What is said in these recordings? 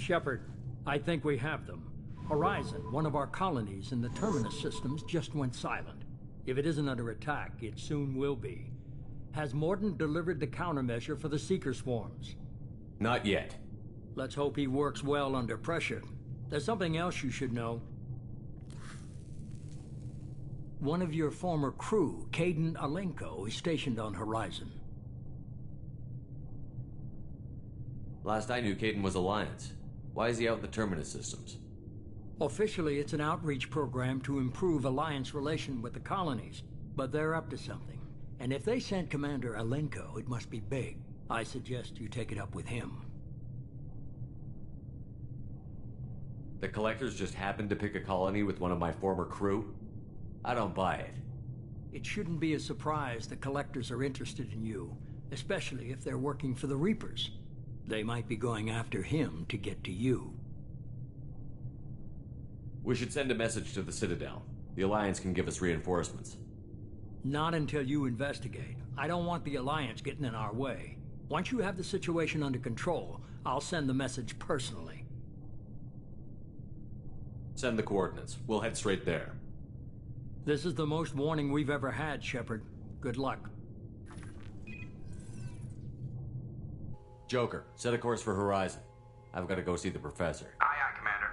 Shepard, I think we have them. Horizon, one of our colonies in the Terminus systems, just went silent. If it isn't under attack, it soon will be. Has Mordin delivered the countermeasure for the Seeker swarms? Not yet. Let's hope he works well under pressure. There's something else you should know. One of your former crew, Caden Alenko, is stationed on Horizon. Last I knew, Caden was Alliance. Why is he out in the Terminus systems? Officially, it's an outreach program to improve Alliance relation with the colonies, but they're up to something. And if they sent Commander Alenko, it must be big. I suggest you take it up with him. The Collectors just happened to pick a colony with one of my former crew? I don't buy it. It shouldn't be a surprise the Collectors are interested in you, especially if they're working for the Reapers. They might be going after him to get to you. We should send a message to the Citadel. The Alliance can give us reinforcements. Not until you investigate. I don't want the Alliance getting in our way. Once you have the situation under control, I'll send the message personally. Send the coordinates. We'll head straight there. This is the most warning we've ever had, Shepard. Good luck. Joker, set a course for Horizon. I've got to go see the Professor. Aye, aye, Commander.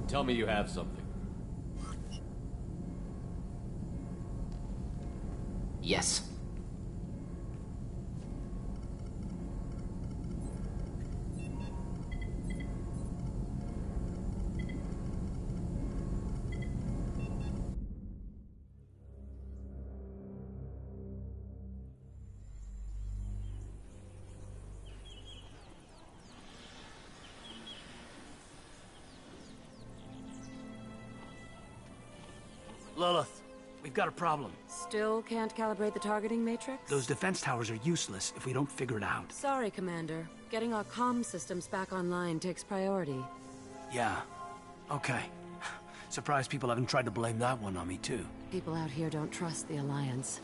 Tell me you have something. Yes. Lilith, we've got a problem. Still can't calibrate the targeting matrix? Those defense towers are useless if we don't figure it out. Sorry, Commander. Getting our comm systems back online takes priority. Yeah. Okay. Surprised people haven't tried to blame that one on me, too. People out here don't trust the Alliance.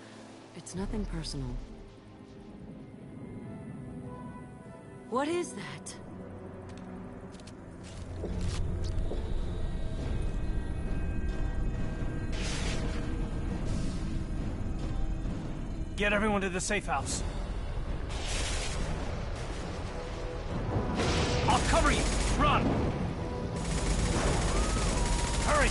It's nothing personal. What is that? Get everyone to the safe house. I'll cover you! Run! Hurry!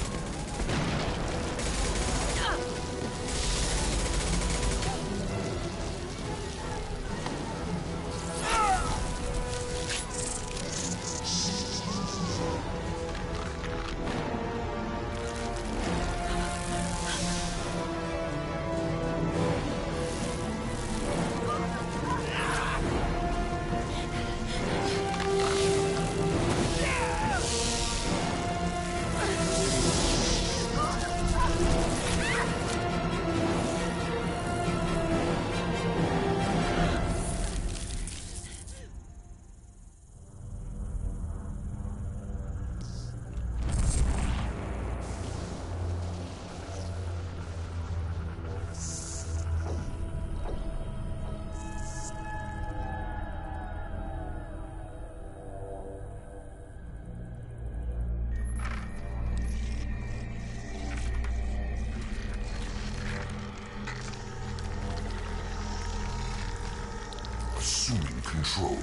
Assuming control.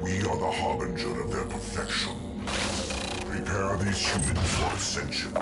We are the harbinger of their perfection. Prepare these humans for ascension.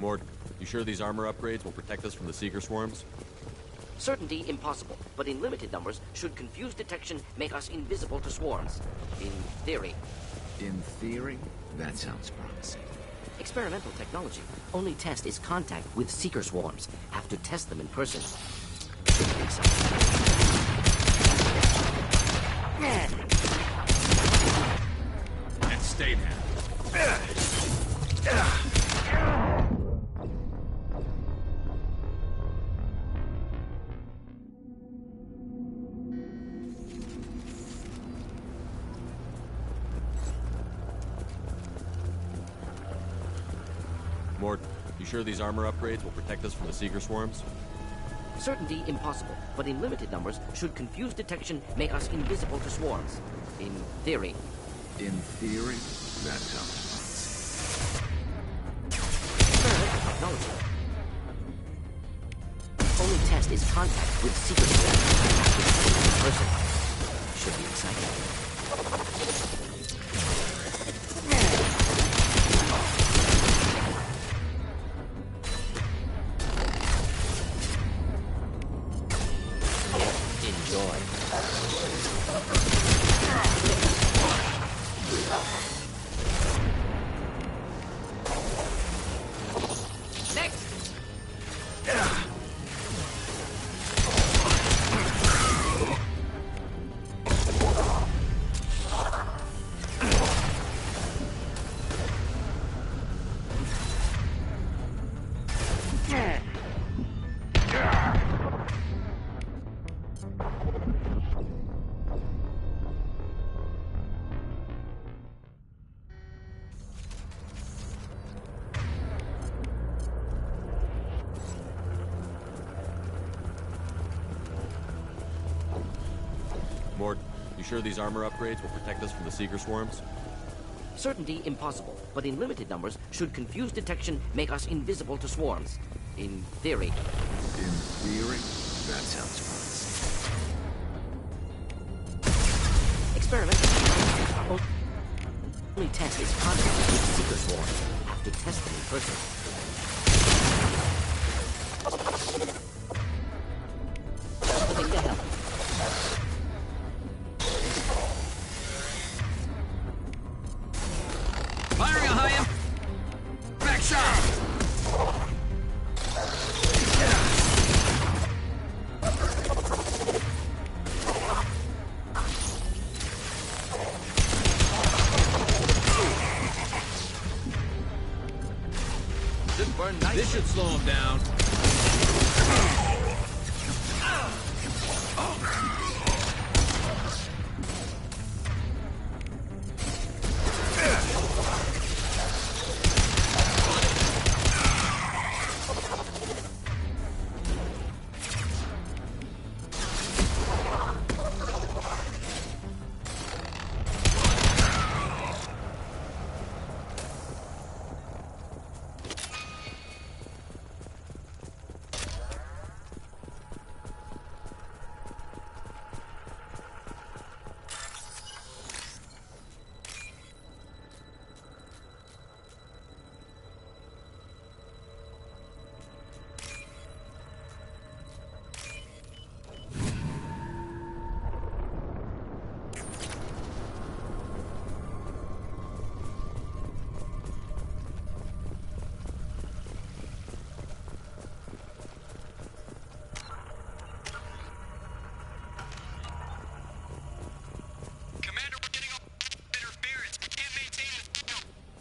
Mort, you sure these armor upgrades will protect us from the Seeker swarms? Certainty impossible, but in limited numbers, should confused detection make us invisible to swarms. In theory. In theory? That sounds promising. Experimental technology. Only test is contact with Seeker swarms. Have to test them in person. Should be exciting. And stay now. Mort, you sure these armor upgrades will protect us from the Seeker swarms? Certainty impossible, but in limited numbers, should confused detection make us invisible to swarms. In theory. In theory? That sounds promising. Experimental technology. Only test is contact with Seeker swarms. In person. Should be exciting. Mort, you sure these armor upgrades will protect us from the Seeker swarms? Certainty impossible, but in limited numbers, should confused detection make us invisible to swarms. In theory. In theory? That sounds promising. Experimental. Only test is contact with Seeker swarms. Have to test them in person. Something to help. Firing a high back shot! Should burn nice. This should slow him down.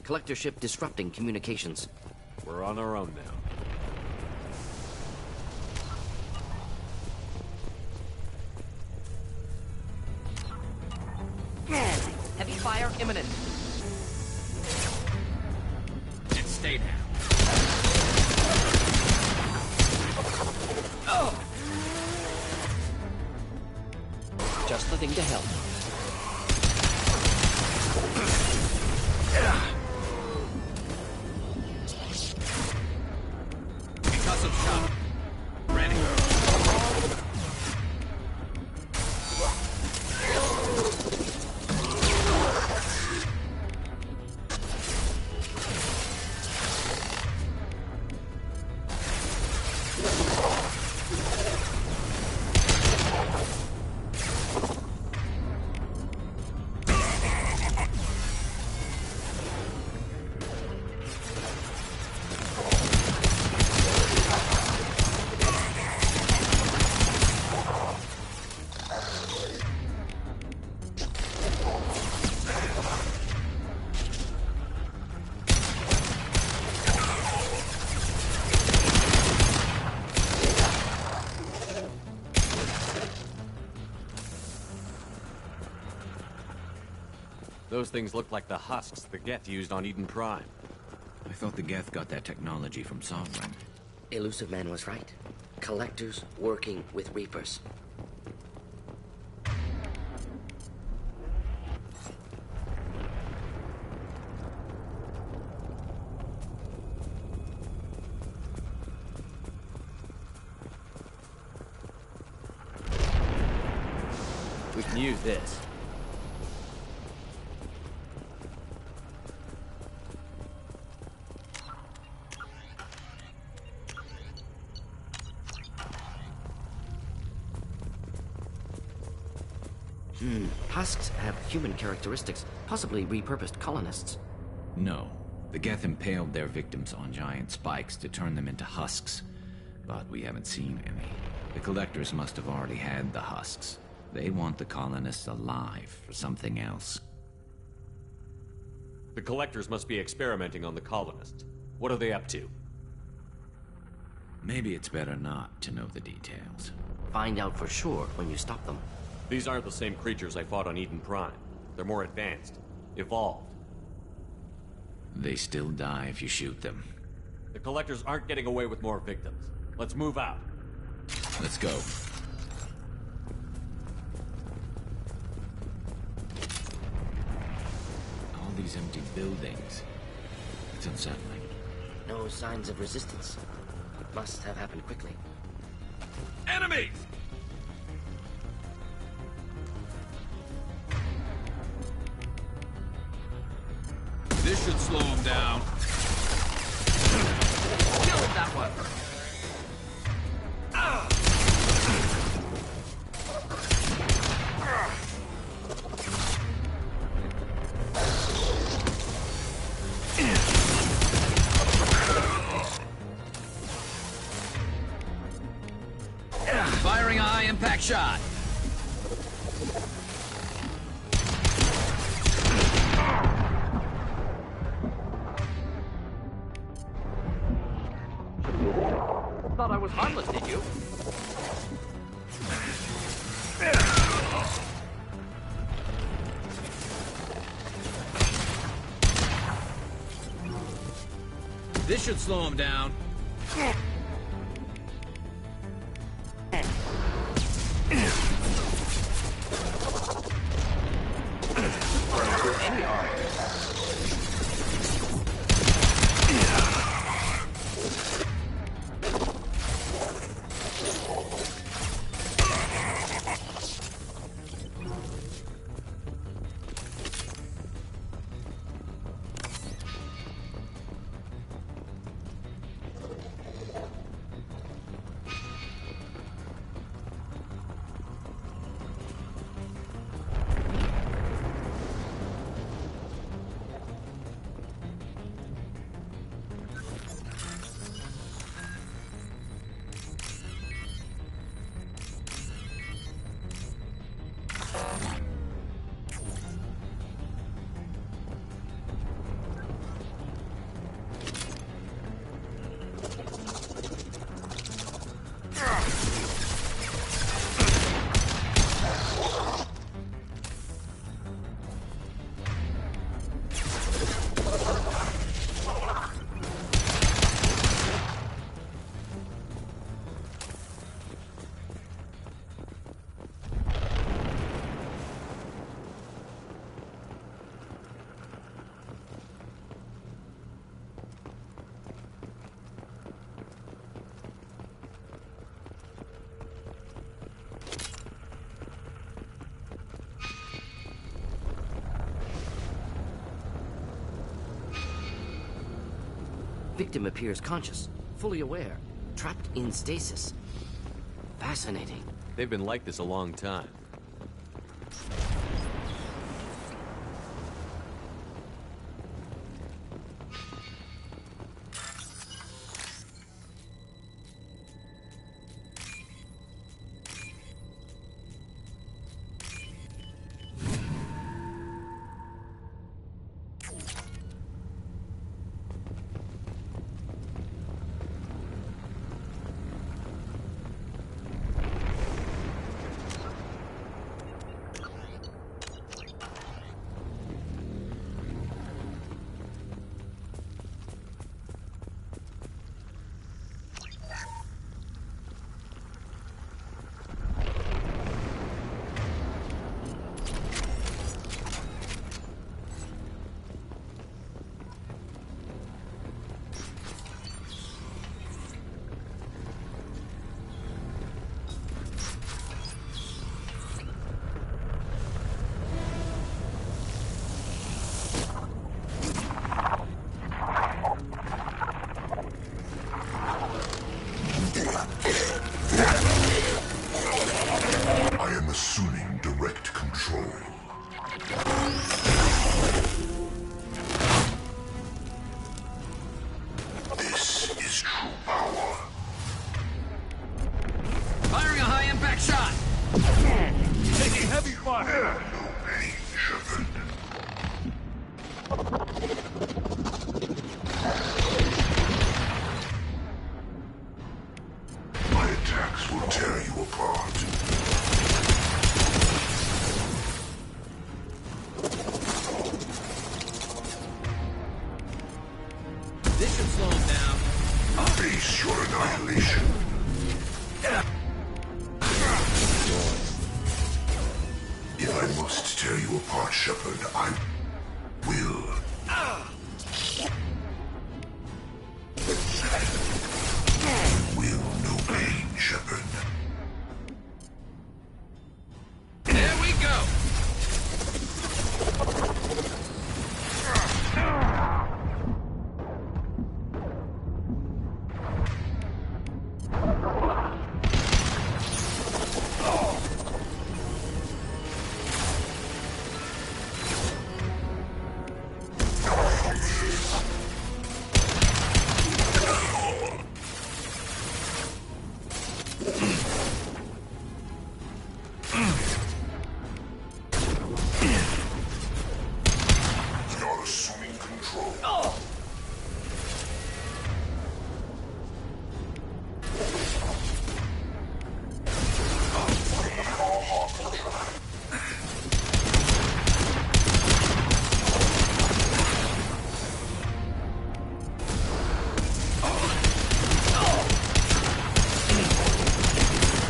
Collector ship disrupting communications. We're on our own now. Heavy fire imminent. And stay down. Just the thing to help. Concussive shot. Ready. Those things look like the husks the Geth used on Eden Prime. I thought the Geth got that technology from Sovereign. Illusive Man was right. Collectors working with Reapers. We can use this. Husks have human characteristics, possibly repurposed colonists. No. The Geth impaled their victims on giant spikes to turn them into husks. But we haven't seen any. The collectors must have already had the husks. They want the colonists alive for something else. The collectors must be experimenting on the colonists. What are they up to? Maybe it's better not to know the details. Find out for sure when you stop them. These aren't the same creatures I fought on Eden Prime. They're more advanced. Evolved. They still die if you shoot them. The collectors aren't getting away with more victims. Let's move out. Let's go. All these empty buildings. It's unsettling. No signs of resistance. Must have happened quickly. Enemies! This should slow him down. Killed that one. Firing a high-impact shot. Thought I was harmless, did you? This should slow him down. Victim appears conscious, fully aware, trapped in stasis. Fascinating. They've been like this a long time. tear you apart, Shepard. I will. Will no pain, Shepard. There we go! You're assuming control. We are Harbinger.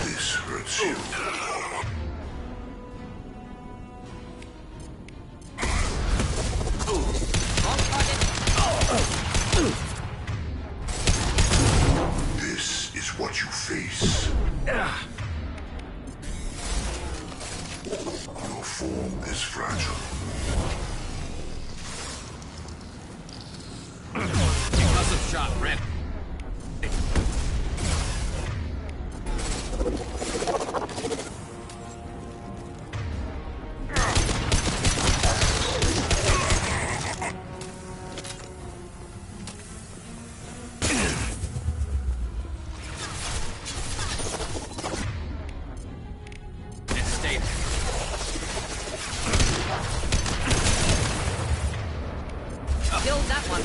This hurts you. This is what you face. Your form is fragile. Concussive shot ready. And stay there. Killed that one.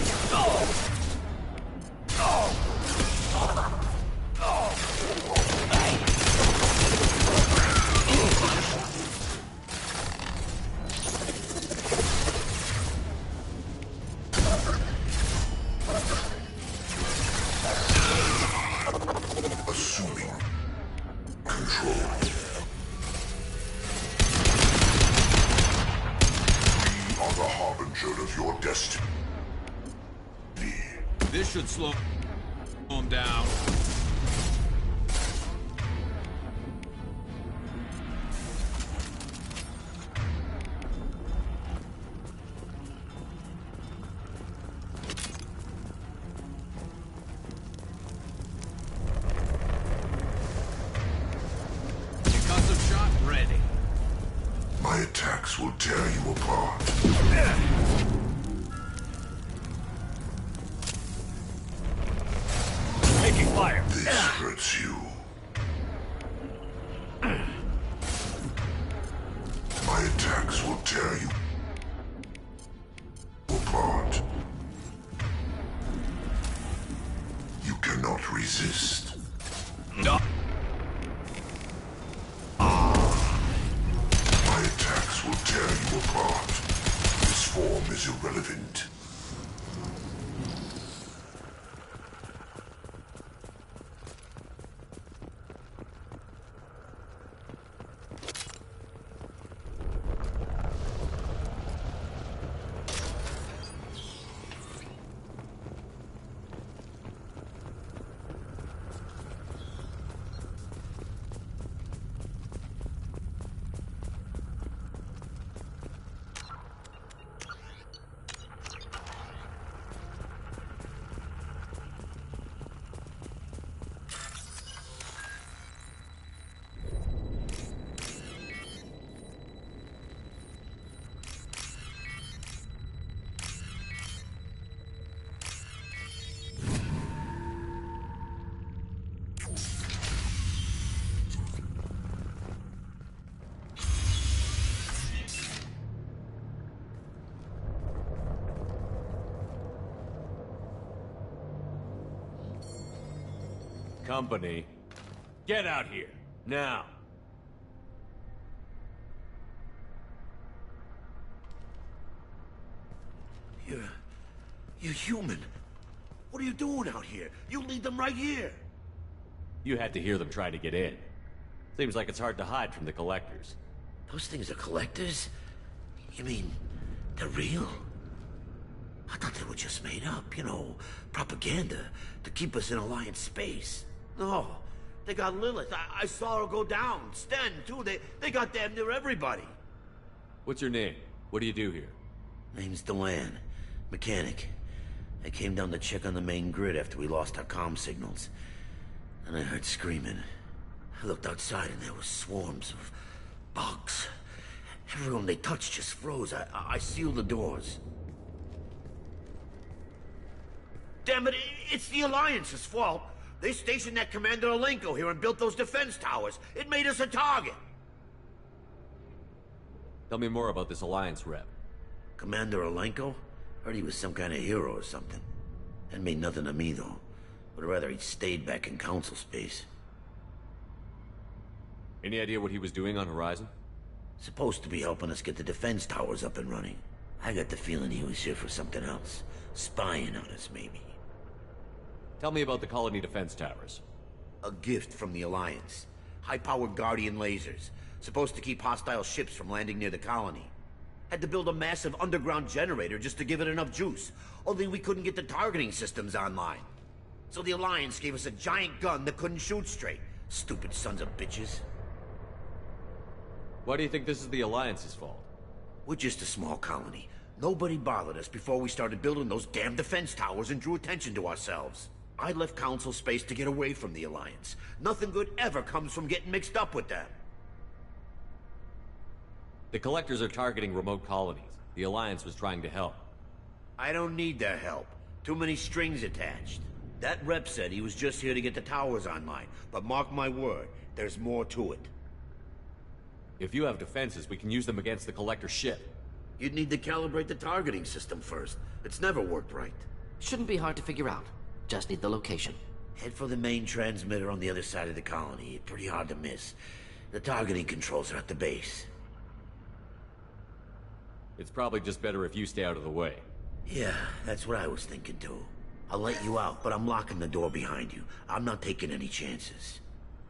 Assuming control. We are the harbinger of your destiny. This should slow him down. Concussive shot ready. My attacks will tear you apart. Taking fire. This hurts you. My attacks will tear you apart. You cannot resist. No. My attacks will tear you apart. This form is irrelevant. Company, get out here, now. You're human. What are you doing out here? You lead them right here. You had to hear them try to get in. Seems like it's hard to hide from the collectors. Those things are collectors? You mean, they're real? I thought they were just made up, you know, propaganda to keep us in Alliance space. No, they got Lilith. I saw her go down. Sten, too. They got damn near everybody. What's your name? What do you do here? Name's Delan. Mechanic. I came down to check on the main grid after we lost our comm signals. And I heard screaming. I looked outside and there were swarms of bugs. Everyone they touched just froze. I sealed the doors. Damn it, it's the Alliance's fault. They stationed that Commander Alenko here and built those defense towers. It made us a target. Tell me more about this Alliance rep. Commander Alenko? Heard he was some kind of hero or something. That made nothing to me, though. Would rather he'd stayed back in Council space. Any idea what he was doing on Horizon? Supposed to be helping us get the defense towers up and running. I got the feeling he was here for something else. Spying on us, maybe. Tell me about the colony defense towers. A gift from the Alliance. High-powered Guardian lasers. Supposed to keep hostile ships from landing near the colony. Had to build a massive underground generator just to give it enough juice. Only we couldn't get the targeting systems online. So the Alliance gave us a giant gun that couldn't shoot straight. Stupid sons of bitches. Why do you think this is the Alliance's fault? We're just a small colony. Nobody bothered us before we started building those damn defense towers and drew attention to ourselves. I left Council space to get away from the Alliance. Nothing good ever comes from getting mixed up with them. The Collectors are targeting remote colonies. The Alliance was trying to help. I don't need their help. Too many strings attached. That rep said he was just here to get the towers online, but mark my word, there's more to it. If you have defenses, we can use them against the Collector ship. You'd need to calibrate the targeting system first. It's never worked right. Shouldn't be hard to figure out. Just need the location. Head for the main transmitter on the other side of the colony. Pretty hard to miss. The targeting controls are at the base. It's probably just better if you stay out of the way. Yeah, that's what I was thinking too. I'll let you out, but I'm locking the door behind you. I'm not taking any chances.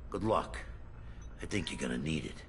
Good luck. I think you're gonna need it.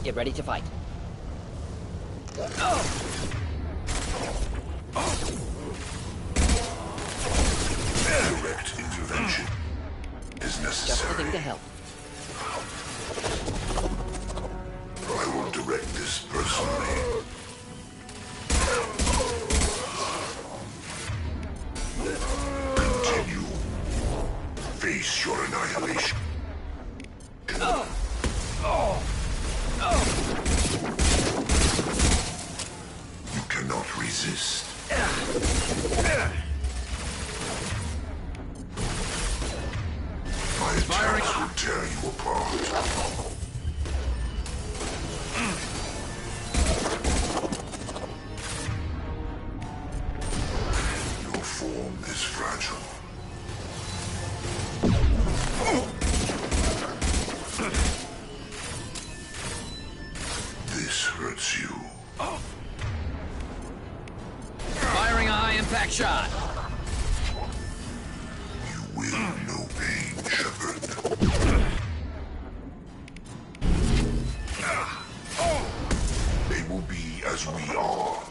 Get ready to fight. Direct intervention is necessary. Just the thing to help. I will direct this personally. Continue. Face your annihilation. You cannot resist. My attacks will tear you apart. Your form is fragile. This hurts you. Firing a high-impact shot. You will know pain, Shepard. They will be as we are.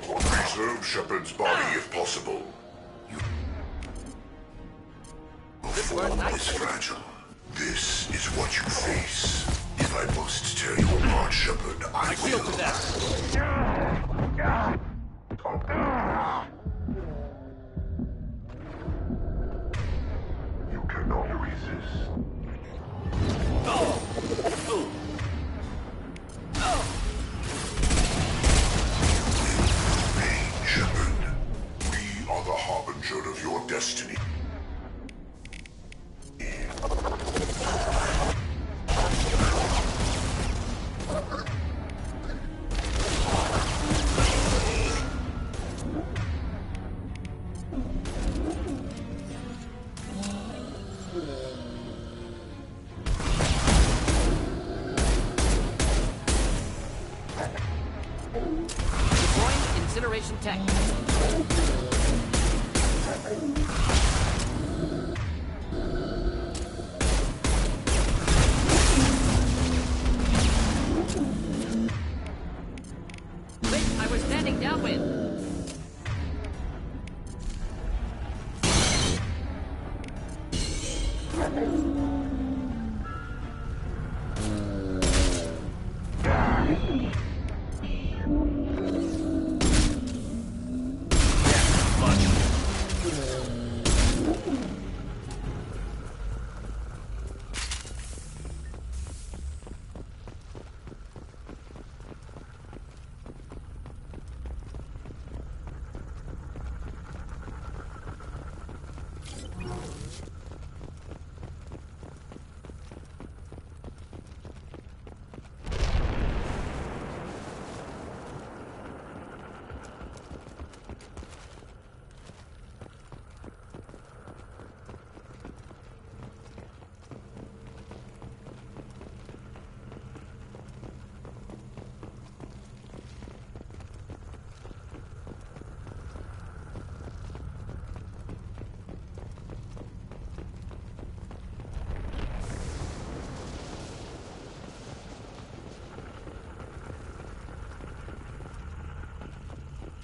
Preserve Shepard's body if possible. Your form is fragile. This is what you face. If I must tear you apart, Shepard, I will. To that. exist. Remain, Shepard. We are the harbinger of your destiny. Deploying incineration tech. Wait, I was standing downwind.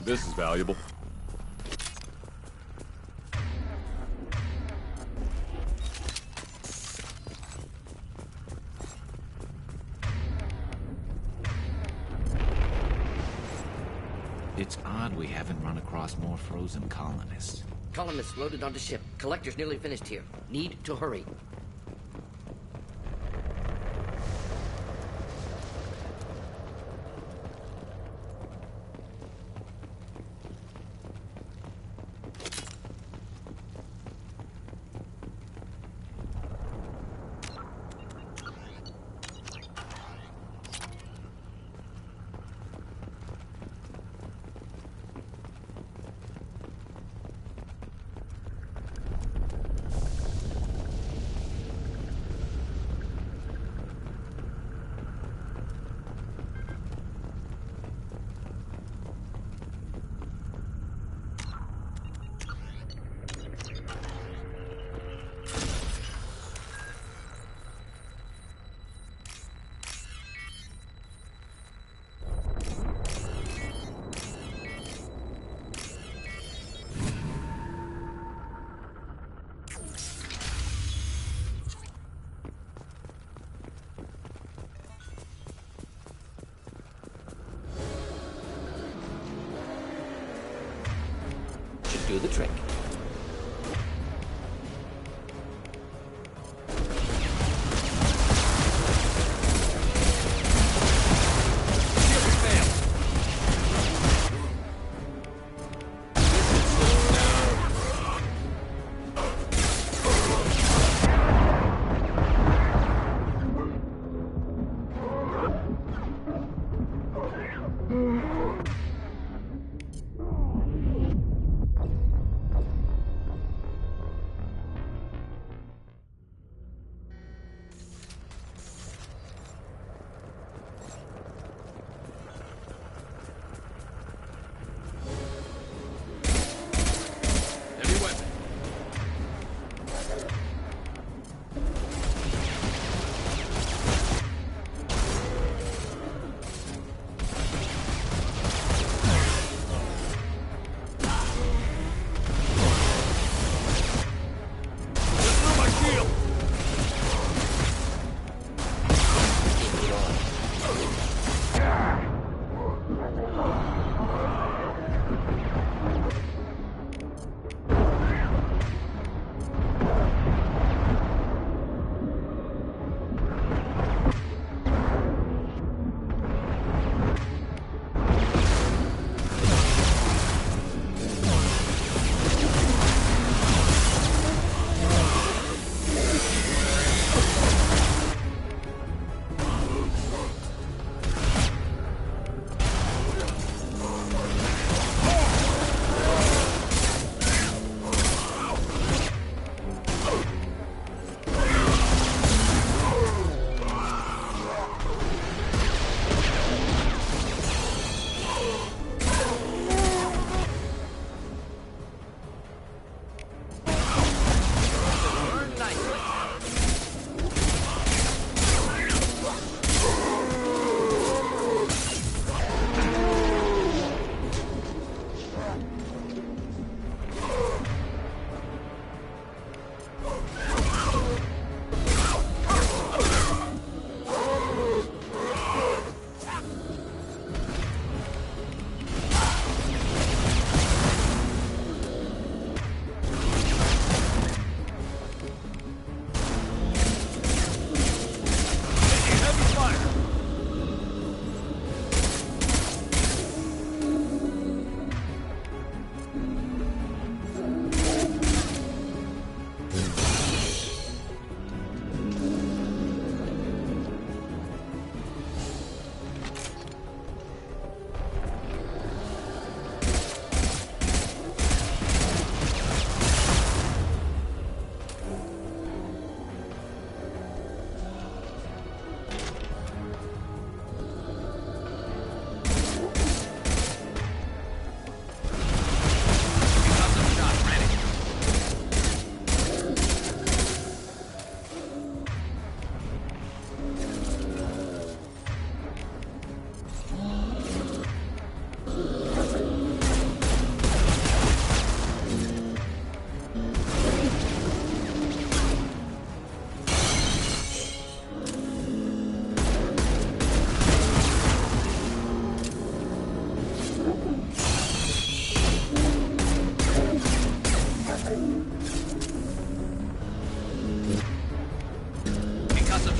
This is valuable. It's odd we haven't run across more frozen colonists. Colonists loaded onto ship. Collector's nearly finished here. Need to hurry. Should do the trick.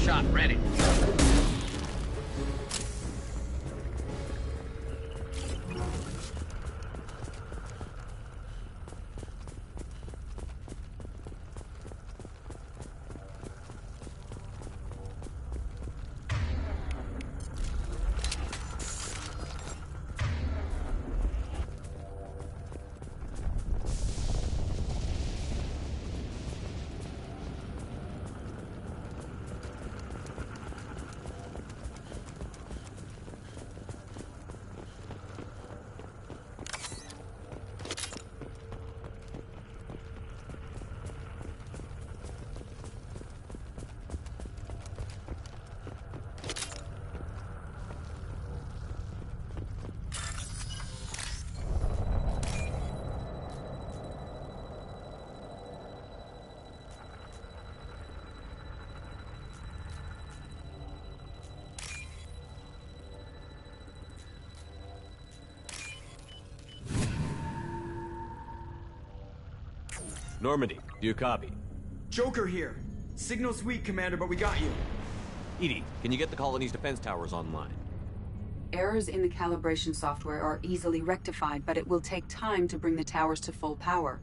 shot ready. Normandy, do you copy? Joker here. Signal's weak, Commander, but we got you. Edie, can you get the colony's defense towers online? Errors in the calibration software are easily rectified, but it will take time to bring the towers to full power.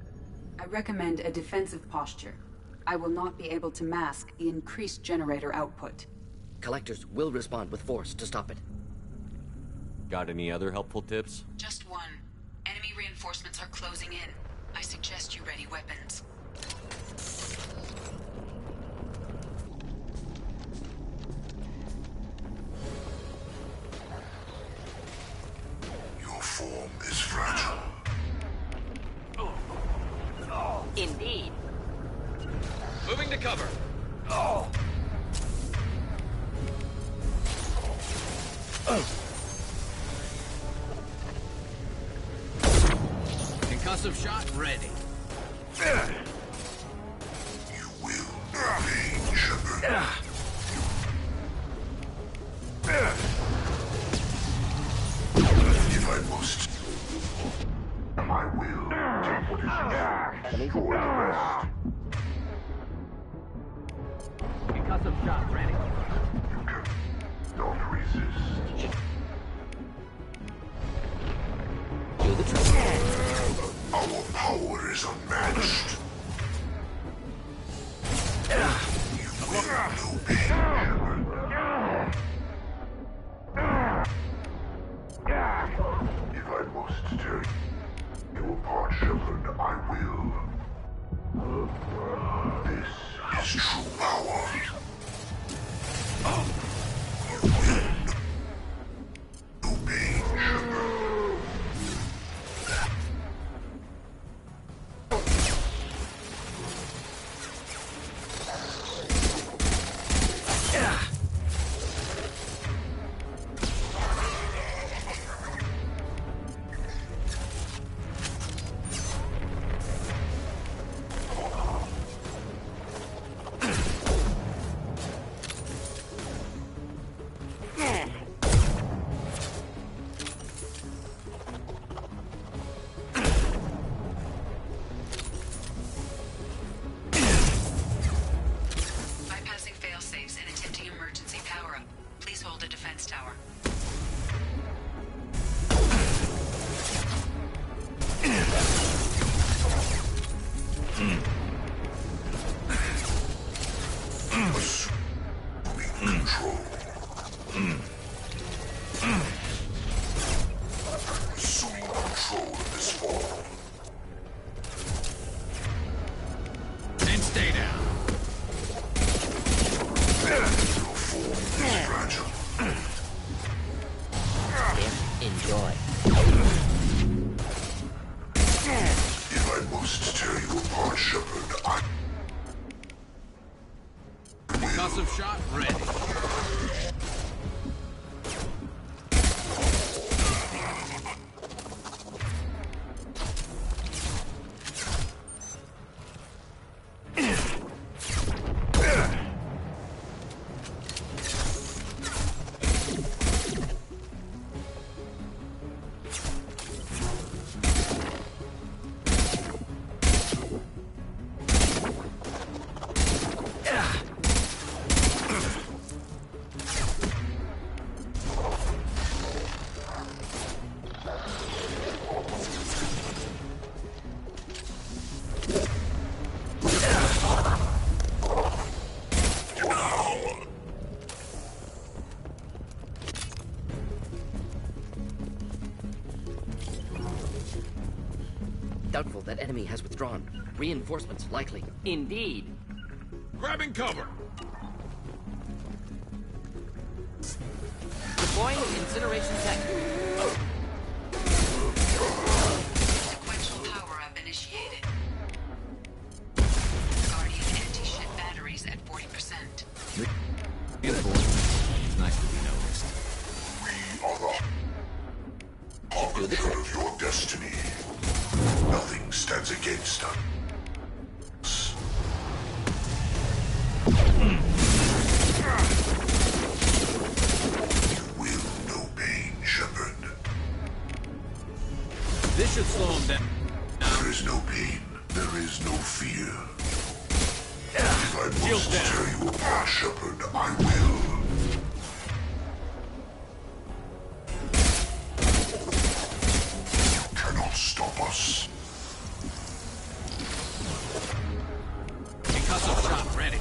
I recommend a defensive posture. I will not be able to mask the increased generator output. Collectors will respond with force to stop it. Got any other helpful tips? Just one. Enemy reinforcements are closing in. I suggest you ready weapons. Your form is fragile. Indeed. Moving to cover. Concussive shot ready. You will obey, Shepard. If I must, I will take what is yours. Destroy the rest. Concussive shot ready. You cannot resist. Do the trick. Our power is unmatched. You will obey, Shepard. If I must tear you apart, Shepard, I will. This is true power. You will obey, Shepard. Concussive shot ready. That enemy has withdrawn. Reinforcements likely. Indeed. Grabbing cover! Deploying incineration tech. Sequential power-up initiated. Guardian anti-ship batteries at 40%. It's nice to be noticed. We are the harbinger of your destiny. Nothing stands against us. You will know pain, Shepard. This should slow him down. There is no pain. There is no fear. If I must tear you apart, Shepard, I will. You cannot stop us. Concussive shot ready.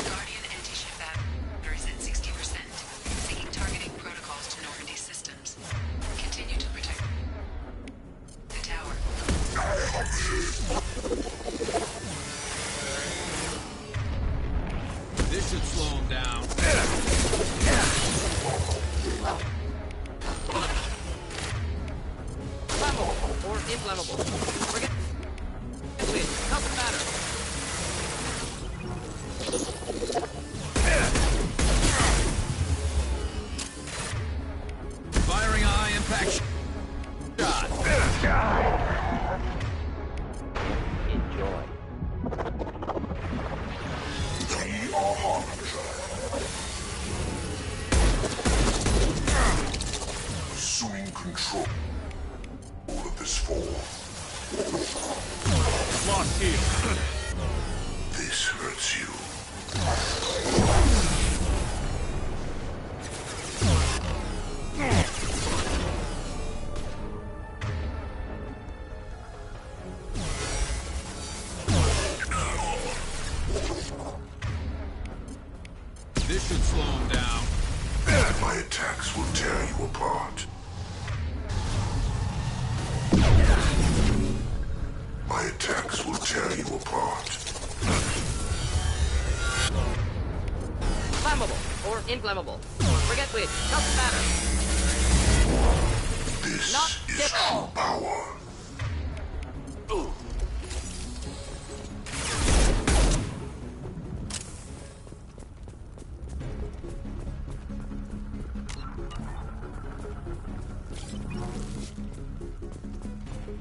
Guardian anti-ship batteries at 60%. Seeking targeting protocols to Normandy systems. Continue to protect the tower. This should slow him down. Flammable or inflammable. Forget it. Doesn't matter. Firing a high impact shot. Enjoy. We are harbinger. Assuming control of this fall. Locked here. This hurts you. This should slow him down. And my attacks will tear you apart. My attacks will tear you apart. Flammable or inflammable. Forget which. Doesn't matter. This Not is dip. true power.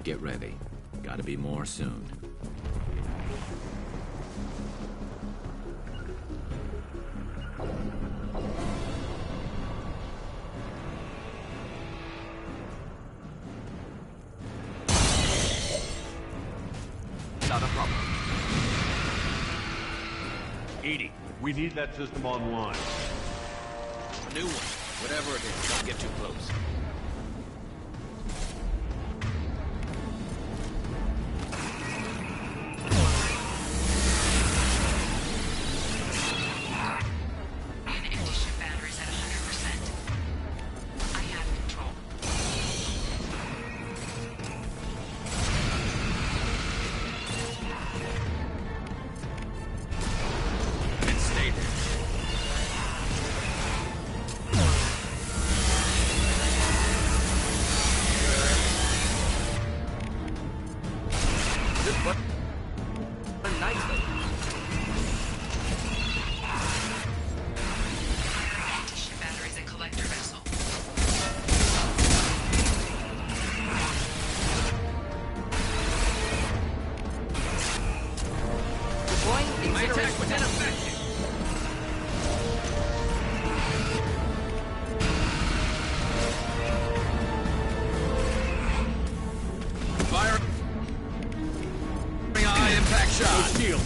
Get ready. Gotta be more soon. Not a problem. EDI, we need that system online. A new one. Whatever it is, don't get too close. Anti-ship batteries at 100%. I have control. And stay there. This one. Nicely. Anti-ship batteries at collector vessel. Deploying My attack incineration was tech. ineffective. Fire. A high impact shot. Shield.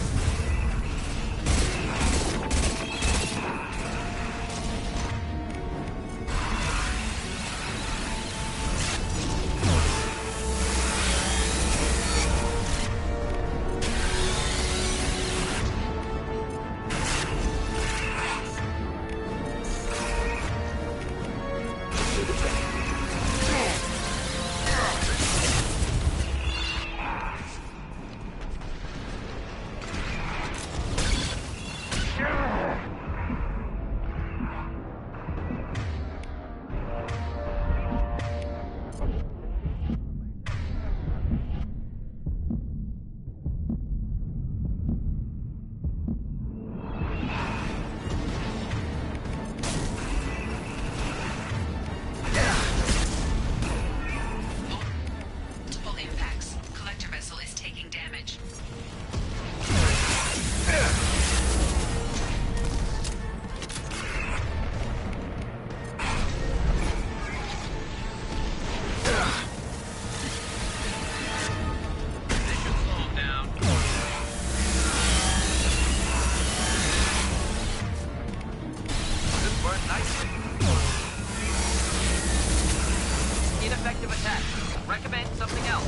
effective attack. Recommend something else.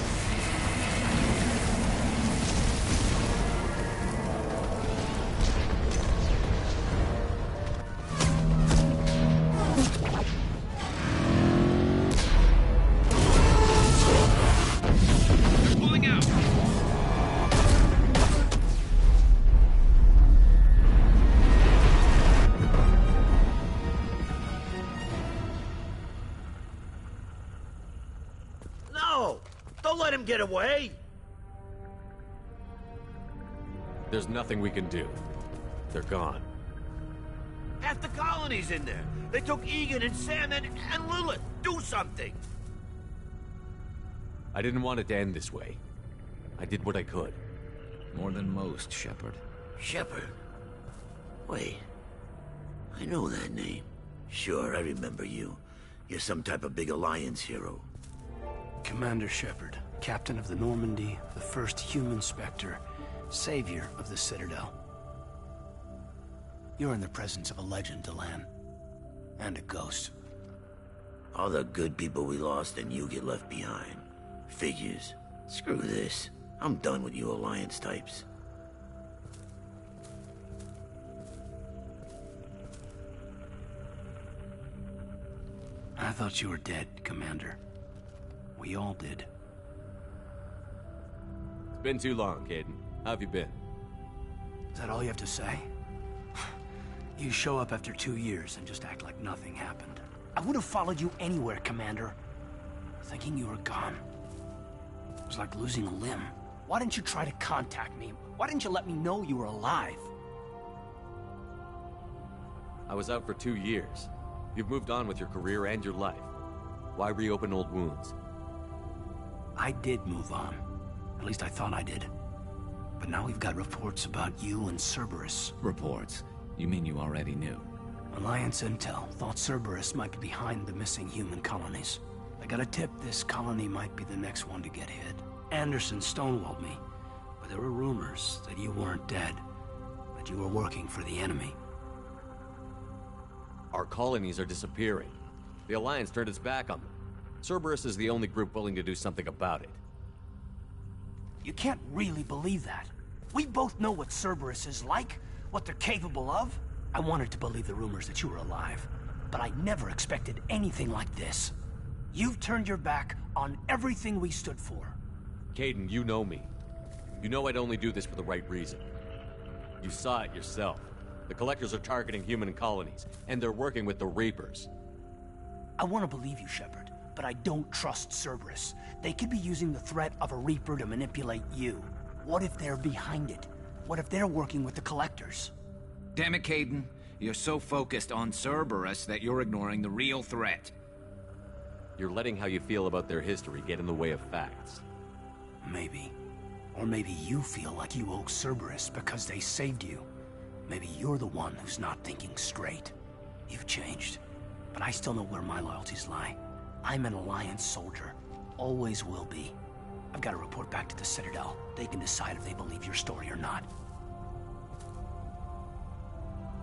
Don't let him get away! There's nothing we can do. They're gone. Half the colony's in there. They took Egan and Sam and Lilith. Do something! I didn't want it to end this way. I did what I could. More than most, Shepard. Shepard? Wait. I know that name. Sure, I remember you. You're some type of big Alliance hero. Commander Shepard, captain of the Normandy, the first human Spectre, savior of the Citadel. You're in the presence of a legend, Delan. And a ghost. All the good people we lost and you get left behind. Figures. Screw this. I'm done with you Alliance types. I thought you were dead, Commander. We all did. It's been too long, Caden. How have you been? Is that all you have to say? You show up after 2 years and just act like nothing happened. I would have followed you anywhere, Commander. Thinking you were gone. It was like losing a limb. Why didn't you try to contact me? Why didn't you let me know you were alive? I was out for 2 years. You've moved on with your career and your life. Why reopen old wounds? I did move on. At least I thought I did. But now we've got reports about you and Cerberus. Reports? You mean you already knew? Alliance intel thought Cerberus might be behind the missing human colonies. I got a tip this colony might be the next one to get hit. Anderson stonewalled me, but there were rumors that you weren't dead, that you were working for the enemy. Our colonies are disappearing. The Alliance turned its back on them. Cerberus is the only group willing to do something about it. You can't really believe that. We both know what Cerberus is like, what they're capable of. I wanted to believe the rumors that you were alive, but I never expected anything like this. You've turned your back on everything we stood for. Caden, you know me. You know I'd only do this for the right reason. You saw it yourself. The Collectors are targeting human colonies, and they're working with the Reapers. I want to believe you, Shepard, but I don't trust Cerberus. They could be using the threat of a Reaper to manipulate you. What if they're behind it? What if they're working with the Collectors? Damn it, Caden. You're so focused on Cerberus that you're ignoring the real threat. You're letting how you feel about their history get in the way of facts. Maybe. Or maybe you feel like you owe Cerberus because they saved you. Maybe you're the one who's not thinking straight. You've changed. But I still know where my loyalties lie. I'm an Alliance soldier. Always will be. I've got to report back to the Citadel. They can decide if they believe your story or not.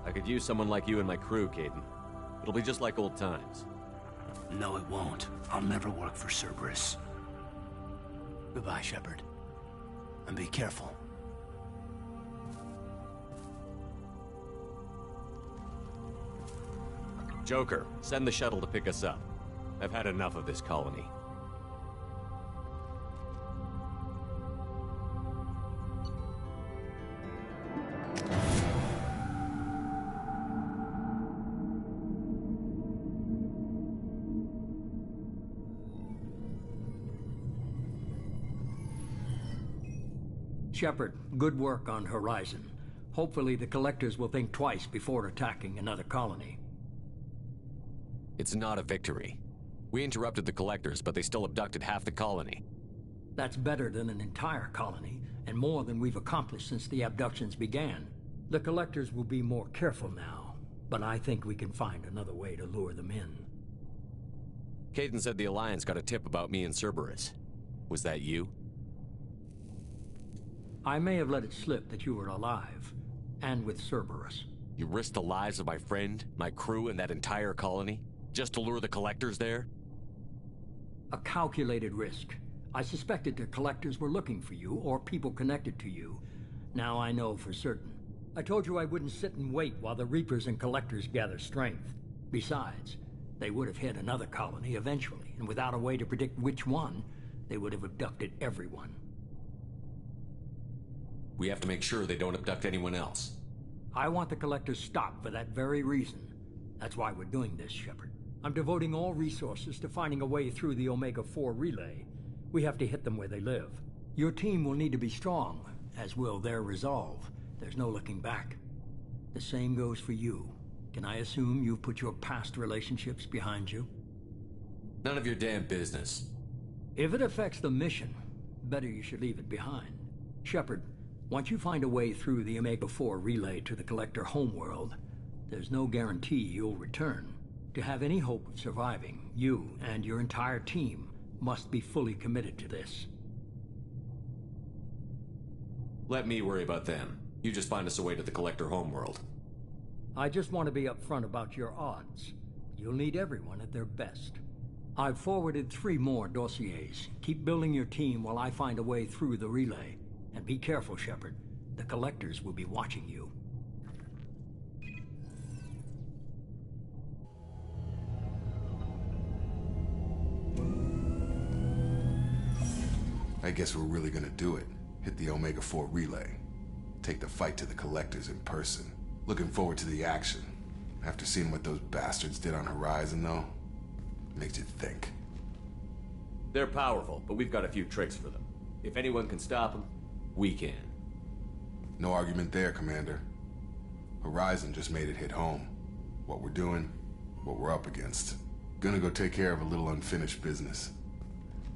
I could use someone like you in my crew, Caden. It'll be just like old times. No, it won't. I'll never work for Cerberus. Goodbye, Shepard. And be careful. Joker, send the shuttle to pick us up. I've had enough of this colony. Shepard, good work on Horizon. Hopefully the Collectors will think twice before attacking another colony. It's not a victory. We interrupted the Collectors, but they still abducted half the colony. That's better than an entire colony, and more than we've accomplished since the abductions began. The Collectors will be more careful now, but I think we can find another way to lure them in. Caden said the Alliance got a tip about me and Cerberus. Was that you? I may have let it slip that you were alive, and with Cerberus. You risked the lives of my friend, my crew, and that entire colony? Just to lure the Collectors there? A calculated risk. I suspected the collectors were looking for you, or people connected to you. Now I know for certain. I told you I wouldn't sit and wait while the Reapers and Collectors gather strength. Besides, they would have hit another colony eventually, and without a way to predict which one, they would have abducted everyone. We have to make sure they don't abduct anyone else. I want the Collectors stopped for that very reason. That's why we're doing this, Shepard. I'm devoting all resources to finding a way through the Omega-4 relay. We have to hit them where they live. Your team will need to be strong, as will their resolve. There's no looking back. The same goes for you. Can I assume you've put your past relationships behind you? None of your damn business. If it affects the mission, better you should leave it behind. Shepard, once you find a way through the Omega-4 relay to the Collector homeworld, there's no guarantee you'll return. To have any hope of surviving, you and your entire team must be fully committed to this. Let me worry about them. You just find us a way to the Collector homeworld. I just want to be upfront about your odds. You'll need everyone at their best. I've forwarded 3 more dossiers. Keep building your team while I find a way through the relay. And be careful, Shepard. The Collectors will be watching you. I guess we're really gonna do it. Hit the Omega-4 relay. Take the fight to the Collectors in person. Looking forward to the action. After seeing what those bastards did on Horizon, though, makes you think. They're powerful, but we've got a few tricks for them. If anyone can stop them, we can. No argument there, Commander. Horizon just made it hit home. What we're doing, what we're up against. Gonna go take care of a little unfinished business.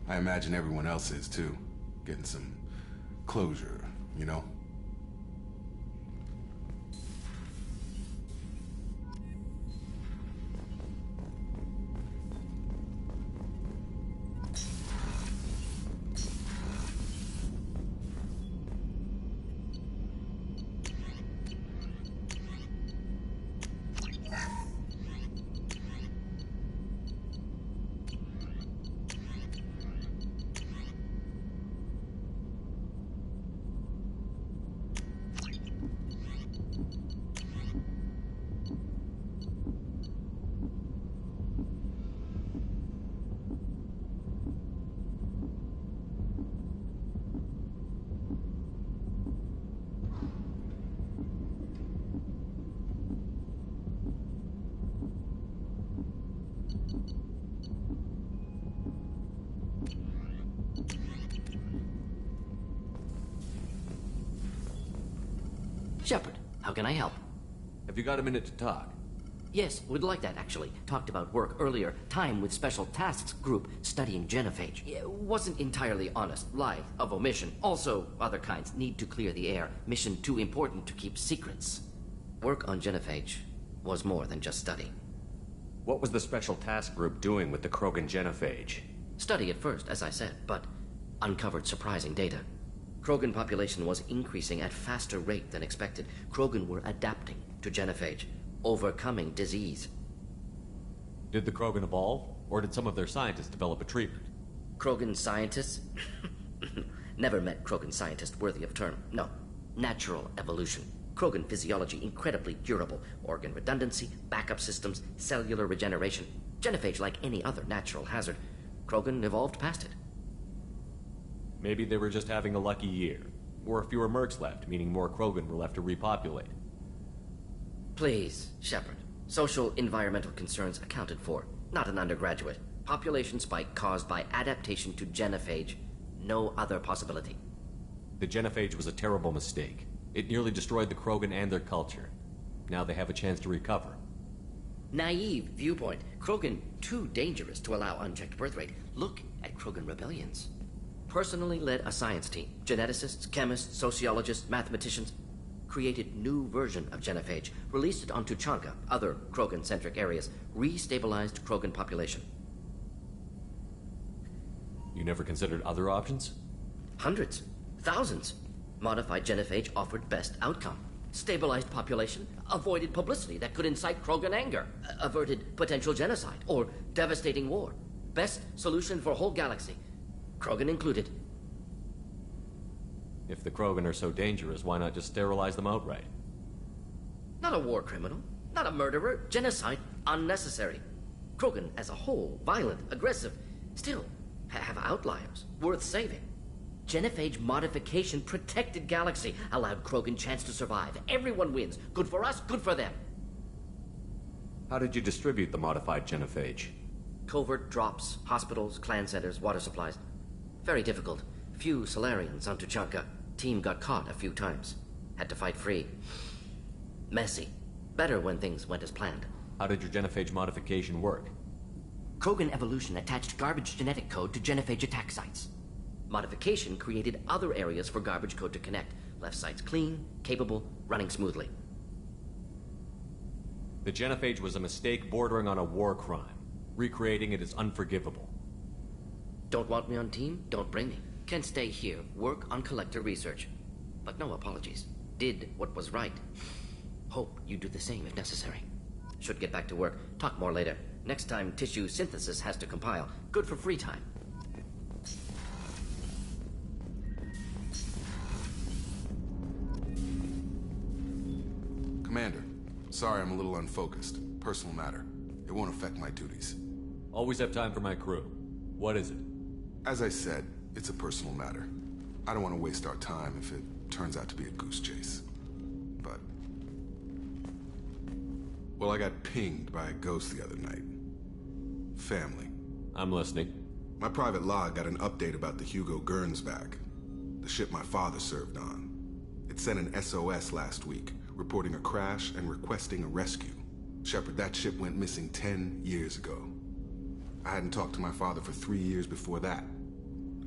I imagine everyone else is, too. Getting some closure, you know? Shepard, how can I help? Have you got a minute to talk? Yes, would like that, actually. Talked about work earlier. Time with Special Tasks Group studying genophage. Wasn't entirely honest. Lie of omission. Also, other kinds. Need to clear the air. Mission too important to keep secrets. Work on genophage was more than just study. What was the Special Task Group doing with the Krogan genophage? Study at first, as I said, but uncovered surprising data. Krogan population was increasing at faster rate than expected. Krogan were adapting to genophage, overcoming disease. Did the Krogan evolve, or did some of their scientists develop a treatment? Krogan scientists? Never met Krogan scientist worthy of term. No. Natural evolution. Krogan physiology incredibly durable. Organ redundancy, backup systems, cellular regeneration. Genophage like any other natural hazard. Krogan evolved past it. Maybe they were just having a lucky year. Or fewer mercs left, meaning more Krogan were left to repopulate. Please, Shepard. Social environmental concerns accounted for. Not an undergraduate. Population spike caused by adaptation to genophage. No other possibility. The genophage was a terrible mistake. It nearly destroyed the Krogan and their culture. Now they have a chance to recover. Naive viewpoint. Krogan too dangerous to allow unchecked birth rate. Look at Krogan rebellions. Personally led a science team. Geneticists, chemists, sociologists, mathematicians. Created new version of genophage. Released it on Tuchanka, other Krogan-centric areas. Restabilized Krogan population. You never considered other options? Hundreds. Thousands. Modified genophage offered best outcome. Stabilized population, avoided publicity that could incite Krogan anger, averted potential genocide, or devastating war. Best solution for whole galaxy. Krogan included. If the Krogan are so dangerous, why not just sterilize them outright? Not a war criminal, not a murderer, genocide, unnecessary. Krogan as a whole, violent, aggressive, still have outliers, worth saving. Genophage modification protected galaxy, allowed Krogan chance to survive. Everyone wins. Good for us, good for them. How did you distribute the modified genophage? Covert drops, hospitals, clan centers, water supplies. Very difficult. Few Solarians on Tuchanka. Team got caught a few times. Had to fight free. Messy. Better when things went as planned. How did your genophage modification work? Krogan evolution attached garbage genetic code to genophage attack sites. Modification created other areas for garbage code to connect. Left sites clean, capable, running smoothly. The genophage was a mistake bordering on a war crime. Recreating it is unforgivable. Don't want me on team? Don't bring me. Can stay here, work on collector research. But no apologies. Did what was right. Hope you do the same if necessary. Should get back to work. Talk more later. Next time tissue synthesis has to compile. Good for free time. Commander, sorry I'm a little unfocused. Personal matter. It won't affect my duties. Always have time for my crew. What is it? As I said, it's a personal matter. I don't want to waste our time if it turns out to be a goose chase. But... well, I got pinged by a ghost the other night. Family. I'm listening. My private log got an update about the Hugo Gernsback, the ship my father served on. It sent an SOS last week, reporting a crash and requesting a rescue. Shepard, that ship went missing 10 years ago. I hadn't talked to my father for 3 years before that.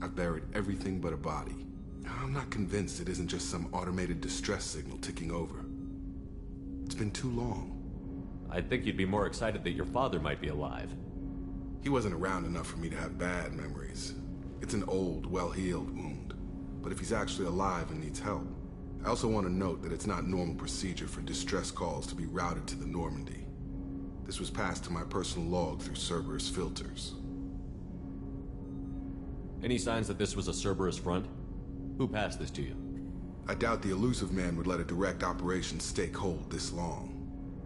I've buried everything but a body. I'm not convinced it isn't just some automated distress signal ticking over. It's been too long. I'd think you'd be more excited that your father might be alive. He wasn't around enough for me to have bad memories. It's an old, well-healed wound. But if he's actually alive and needs help, I also want to note that it's not normal procedure for distress calls to be routed to the Normandy. This was passed to my personal log through Cerberus filters. Any signs that this was a Cerberus front? Who passed this to you? I doubt the Illusive Man would let a direct operations stake hold this long.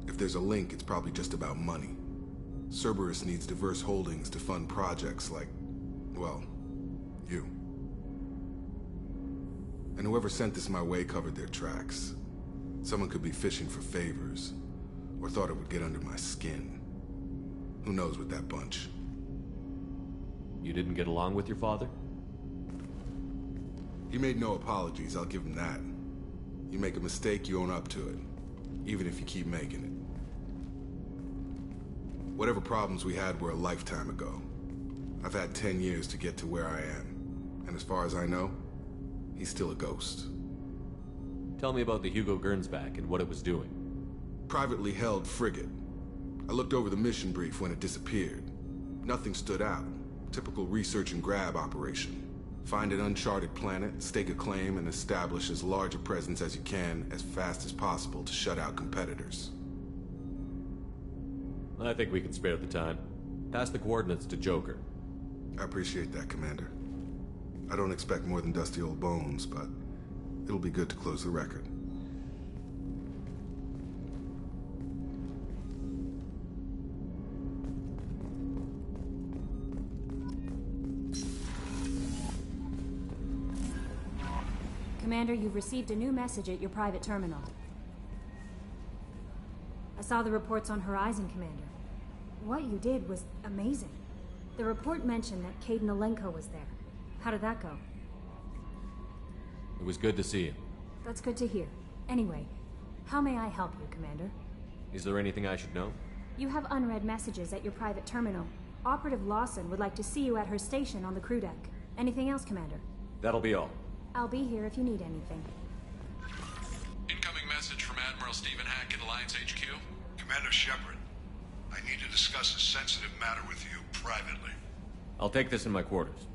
If there's a link, it's probably just about money. Cerberus needs diverse holdings to fund projects like, well, you. And whoever sent this my way covered their tracks. Someone could be fishing for favors, or thought it would get under my skin. Who knows with that bunch? You didn't get along with your father? He made no apologies, I'll give him that. You make a mistake, you own up to it. Even if you keep making it. Whatever problems we had were a lifetime ago. I've had 10 years to get to where I am. And as far as I know, he's still a ghost. Tell me about the Hugo Gernsback and what it was doing. Privately held frigate. I looked over the mission brief when it disappeared. Nothing stood out. Typical research and grab operation. Find an uncharted planet, stake a claim, and establish as large a presence as you can as fast as possible to shut out competitors. I think we can spare the time. Pass the coordinates to Joker. I appreciate that, Commander. I don't expect more than dusty old bones, but it'll be good to close the record. Commander, you've received a new message at your private terminal. I saw the reports on Horizon, Commander. What you did was amazing. The report mentioned that Caden Alenko was there. How did that go? It was good to see him. That's good to hear. Anyway, how may I help you, Commander? Is there anything I should know? You have unread messages at your private terminal. Operative Lawson would like to see you at her station on the crew deck. Anything else, Commander? That'll be all. I'll be here if you need anything. Incoming message from Admiral Stephen Hackett, Alliance HQ. Commander Shepard, I need to discuss a sensitive matter with you privately. I'll take this in my quarters.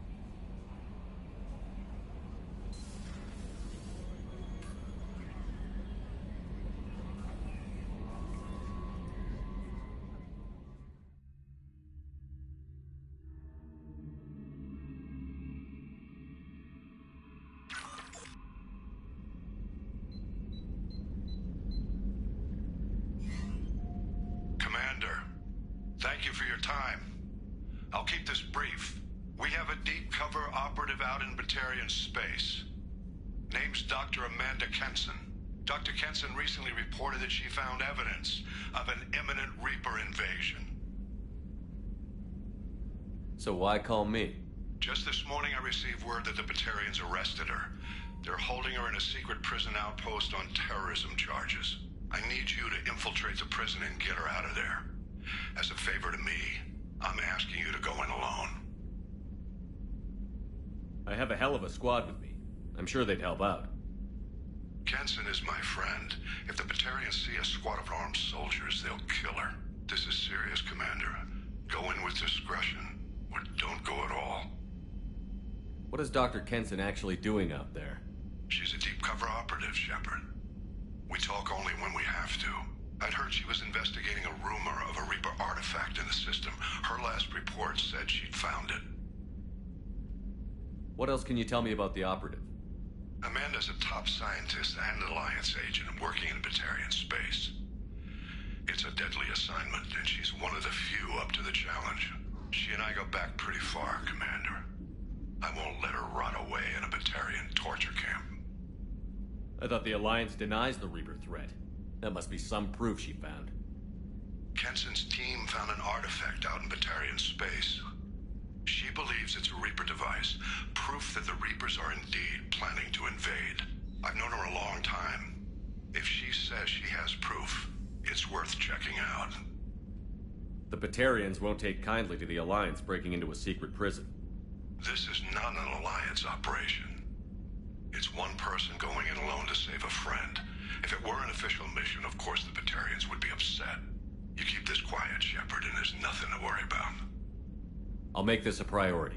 your time. I'll keep this brief. We have a deep cover operative out in Batarian space. Name's Dr. Amanda Kenson. Dr. Kenson recently reported that she found evidence of an imminent Reaper invasion. So why call me? Just this morning I received word that the Batarians arrested her. They're holding her in a secret prison outpost on terrorism charges. I need you to infiltrate the prison and get her out of there. As a favor to me, I'm asking you to go in alone. I have a hell of a squad with me. I'm sure they'd help out. Kenson is my friend. If the Batarians see a squad of armed soldiers, they'll kill her. This is serious, Commander. Go in with discretion, or don't go at all. What is Dr. Kenson actually doing out there? She's a deep cover operative, Shepard. We talk only when we have to. I'd heard she was investigating a rumor of a Reaper artifact in the system. Her last report said she'd found it. What else can you tell me about the operative? Amanda's a top scientist and Alliance agent working in Batarian space. It's a deadly assignment, and she's one of the few up to the challenge. She and I go back pretty far, Commander. I won't let her rot away in a Batarian torture camp. I thought the Alliance denies the Reaper threat. That must be some proof she found. Kenson's team found an artifact out in Batarian space. She believes it's a Reaper device, proof that the Reapers are indeed planning to invade. I've known her a long time. If she says she has proof, it's worth checking out. The Batarians won't take kindly to the Alliance breaking into a secret prison. This is not an Alliance operation. It's one person going in alone to save a friend. If it were an official mission, of course the Batarians would be upset. You keep this quiet, Shepard, and there's nothing to worry about. I'll make this a priority.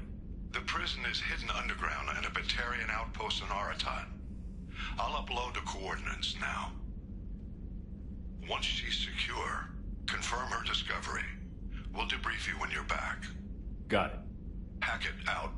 The prison is hidden underground in a Batarian outpost in Aratat. I'll upload the coordinates now. Once she's secure, confirm her discovery. We'll debrief you when you're back. Got it. Hackett out.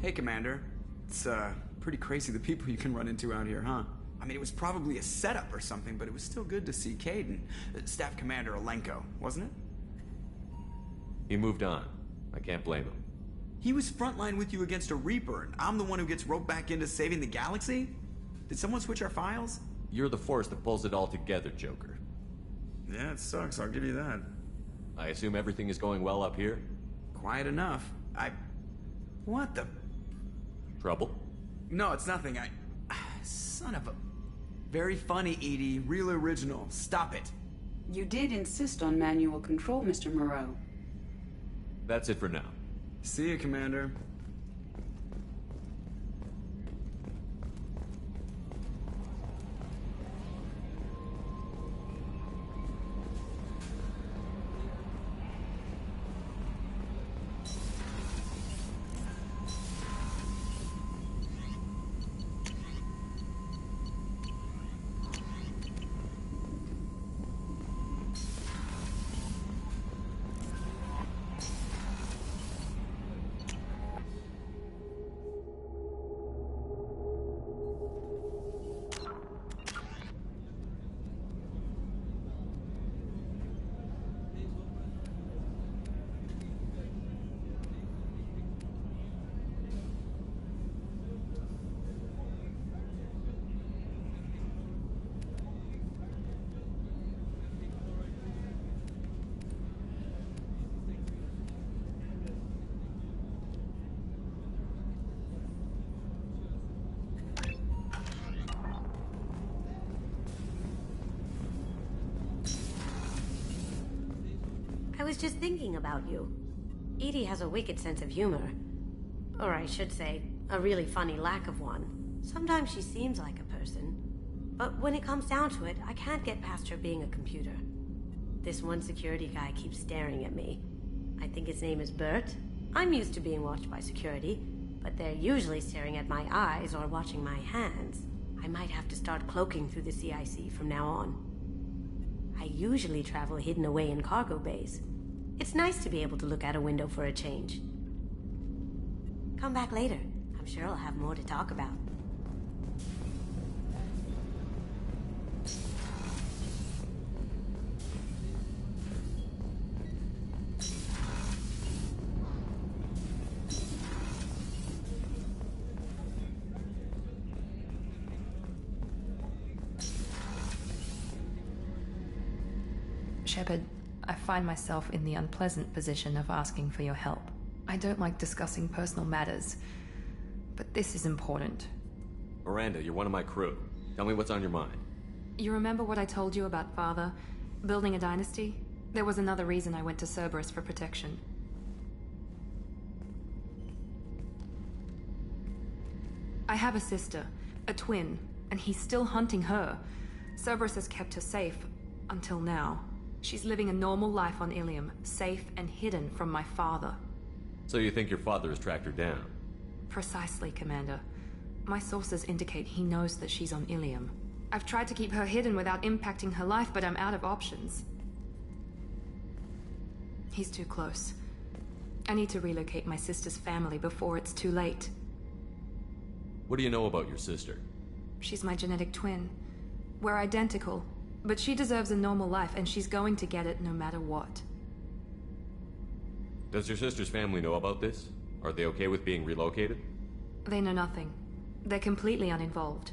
Hey, Commander. It's, pretty crazy the people you can run into out here, huh? I mean, it was probably a setup or something, but it was still good to see Kaidan. Staff Commander Alenko, wasn't it? He moved on. I can't blame him. He was frontline with you against a Reaper, and I'm the one who gets roped back into saving the galaxy? Did someone switch our files? You're the force that pulls it all together, Joker. Yeah, it sucks, I'll give you that. I assume everything is going well up here? Quiet enough. What the... Trouble? No, it's nothing. Son of a... Very funny, Edie. Real original. Stop it. You did insist on manual control, Mr. Moreau. That's it for now. See you, Commander. was just thinking about you. Edie has a wicked sense of humor. Or I should say, a really funny lack of one. Sometimes she seems like a person. But when it comes down to it, I can't get past her being a computer. This one security guy keeps staring at me. I think his name is Bert. I'm used to being watched by security, but they're usually staring at my eyes or watching my hands. I might have to start cloaking through the CIC from now on. I usually travel hidden away in cargo bays. It's nice to be able to look out a window for a change. Come back later. I'm sure I'll have more to talk about. Shepard, I find myself in the unpleasant position of asking for your help. I don't like discussing personal matters, but this is important. Miranda, you're one of my crew. Tell me what's on your mind. You remember what I told you about Father? Building a dynasty? There was another reason I went to Cerberus for protection. I have a sister, a twin, and he's still hunting her. Cerberus has kept her safe, until now. She's living a normal life on Ilium, safe and hidden from my father. So you think your father has tracked her down? Precisely, Commander. My sources indicate he knows that she's on Ilium. I've tried to keep her hidden without impacting her life, but I'm out of options. He's too close. I need to relocate my sister's family before it's too late. What do you know about your sister? She's my genetic twin. We're identical, but she deserves a normal life, and she's going to get it no matter what. Does your sister's family know about this? Are they okay with being relocated? They know nothing. They're completely uninvolved.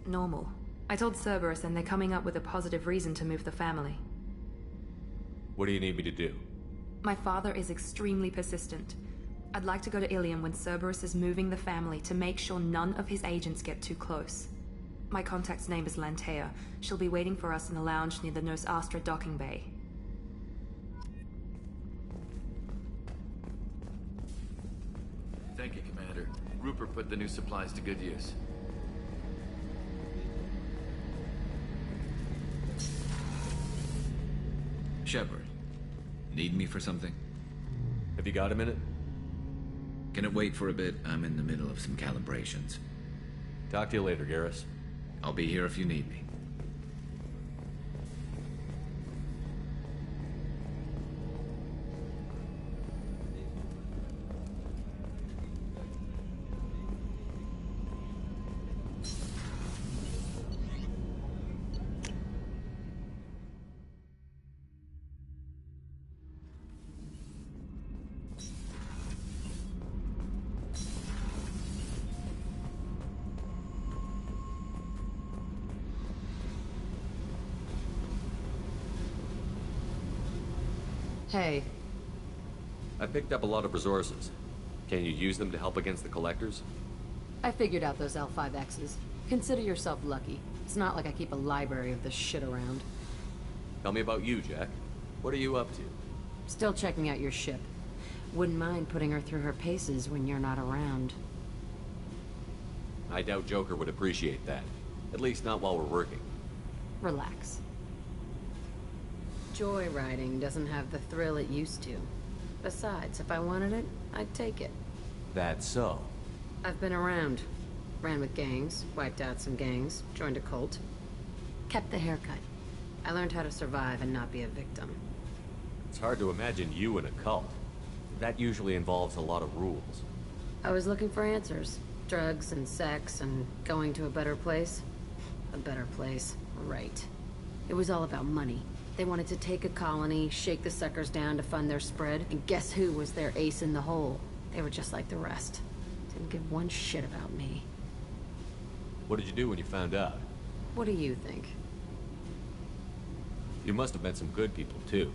Normal. I told Cerberus, and they're coming up with a positive reason to move the family. What do you need me to do? My father is extremely persistent. I'd like to go to Ilium when Cerberus is moving the family to make sure none of his agents get too close. My contact's name is Lantea. She'll be waiting for us in the lounge near the Nos Astra docking bay. Thank you, Commander. Rupert put the new supplies to good use. Shepard, need me for something? Have you got a minute? Can it wait for a bit? I'm in the middle of some calibrations. Talk to you later, Garrus. I'll be here if you need me. Hey. I picked up a lot of resources. Can you use them to help against the collectors? I figured out those L5Xs. Consider yourself lucky. It's not like I keep a library of this shit around. Tell me about you, Jack. What are you up to? Still checking out your ship. Wouldn't mind putting her through her paces when you're not around. I doubt Joker would appreciate that. At least not while we're working. Relax. Joyriding doesn't have the thrill it used to. Besides, if I wanted it, I'd take it. That's so. I've been around. Ran with gangs, wiped out some gangs, joined a cult. Kept the haircut. I learned how to survive and not be a victim. It's hard to imagine you in a cult. That usually involves a lot of rules. I was looking for answers. Drugs and sex and going to a better place. A better place, right. It was all about money. They wanted to take a colony, shake the suckers down to fund their spread, and guess who was their ace in the hole? They were just like the rest. Didn't give one shit about me. What did you do when you found out? What do you think? You must have met some good people, too.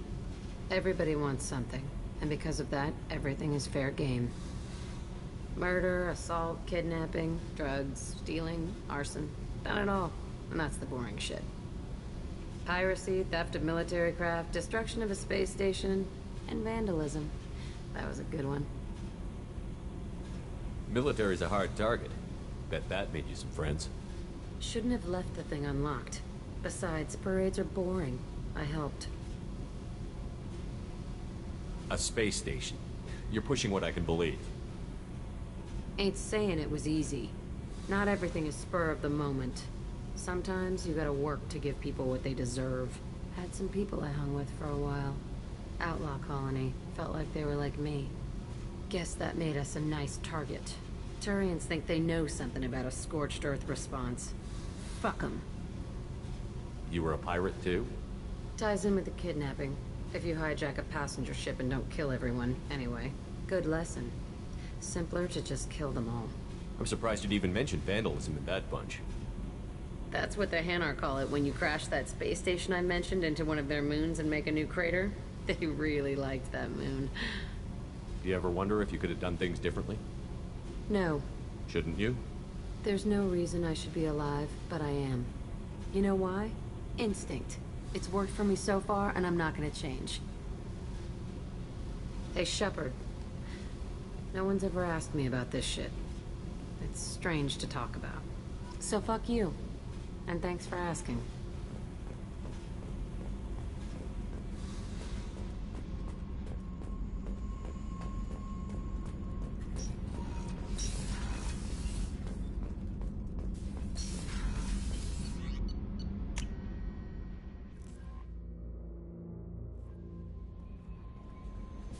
Everybody wants something, and because of that, everything is fair game. Murder, assault, kidnapping, drugs, stealing, arson. Done it all, and that's the boring shit. Piracy, theft of military craft, destruction of a space station. And vandalism. That was a good one. Military's a hard target. Bet that made you some friends. Shouldn't have left the thing unlocked. Besides, parades are boring. I helped. A space station. You're pushing what I can believe. Ain't saying it was easy. Not everything is spur of the moment. Sometimes you gotta work to give people what they deserve. Had some people I hung with for a while. Outlaw colony. Felt like they were like me. Guess that made us a nice target. Turians think they know something about a scorched earth response. Fuck 'em. You were a pirate too? Ties in with the kidnapping. If you hijack a passenger ship and don't kill everyone, anyway. Good lesson. Simpler to just kill them all. I'm surprised you'd even mention vandalism in that bunch. That's what the Hanar call it when you crash that space station I mentioned into one of their moons and make a new crater. They really liked that moon. Do you ever wonder if you could have done things differently? No. Shouldn't you? There's no reason I should be alive, but I am. You know why? Instinct. It's worked for me so far, and I'm not gonna change. Hey, Shepard. No one's ever asked me about this shit. It's strange to talk about. So fuck you. And thanks for asking.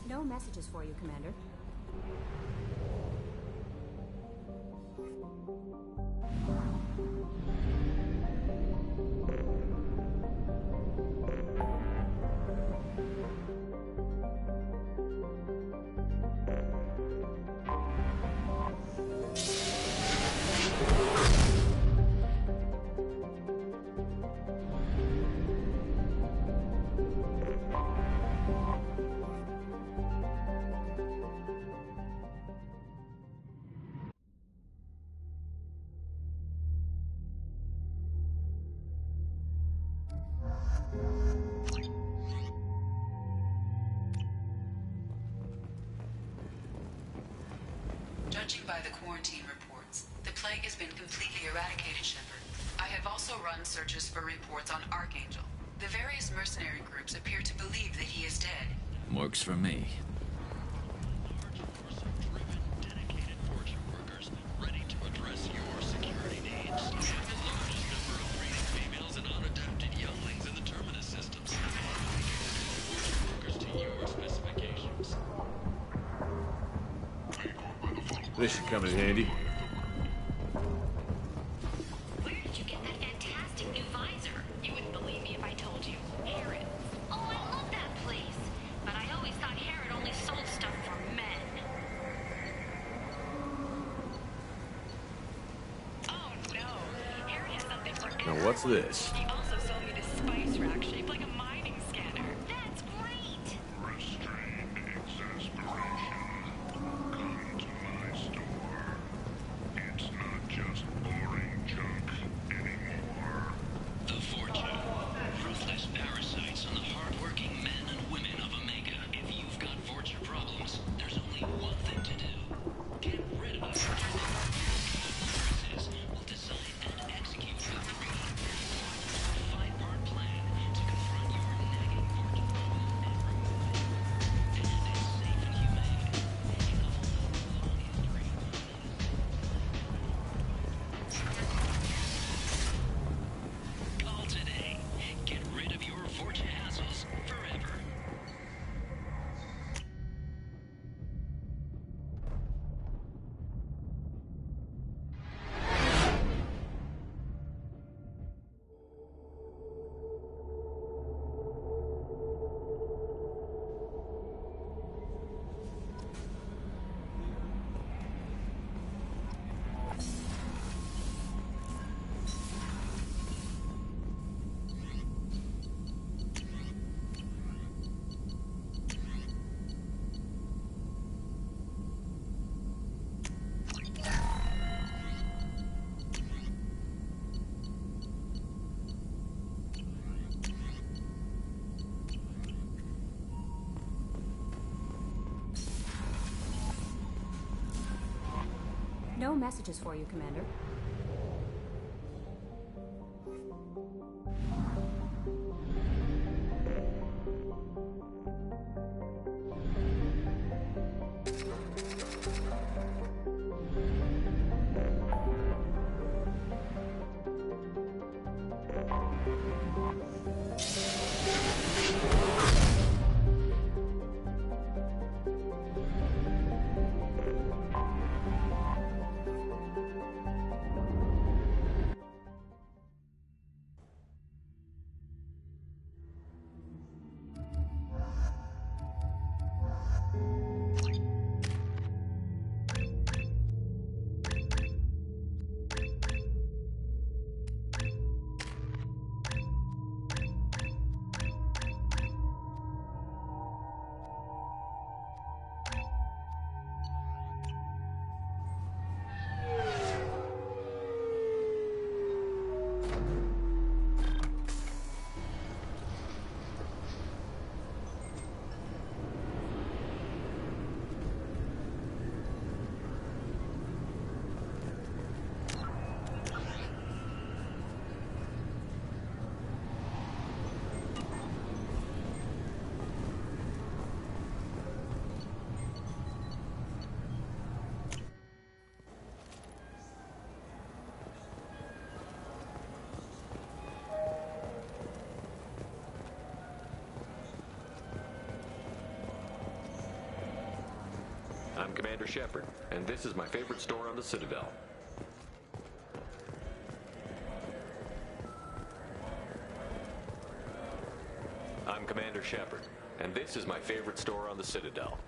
No messages for you, Commander. Judging by the quarantine reports, the plague has been completely eradicated, Shepard. I have also run searches for reports on Archangel. The various mercenary groups appear to believe that he is dead. Works for me. This should come in handy. Where did you get that fantastic new visor? You wouldn't believe me if I told you. Harrod. Oh, I love that place. But I always thought Harrod only sold stuff for men. Oh, no. Harrod has something for everyone. Now what's this? He also sold me this spice rack shaped like a mining scanner. That's great. Restrained exasperation. Come to my store. It's not just boring junk anymore. The Fortune. Ruthless parasites on the hard-working men and women of Omega. If you've got Fortune problems, there's only one thing to do. Get rid of them. Viruses will design and execute the free. No messages for you, Commander. I'm Commander Shepard, and this is my favorite store on the Citadel. I'm Commander Shepard, and this is my favorite store on the Citadel.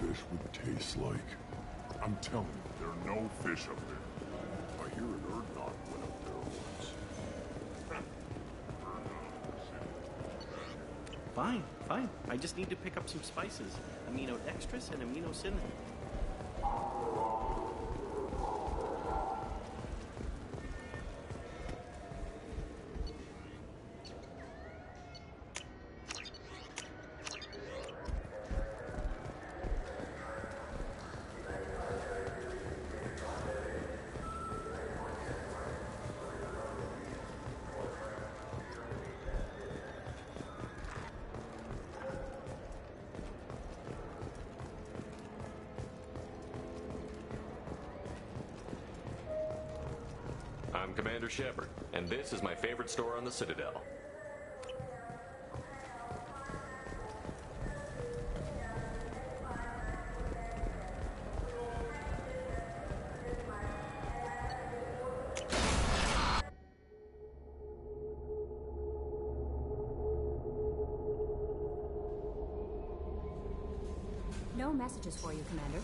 Fish would taste like. I'm telling you, there are no fish up there. I hear an Erdnot went up there once. Fine, fine. I just need to pick up some spices. Amino dextrose and amino cinnamon. I'm Commander Shepard, and this is my favorite store on the Citadel. No messages for you, Commander.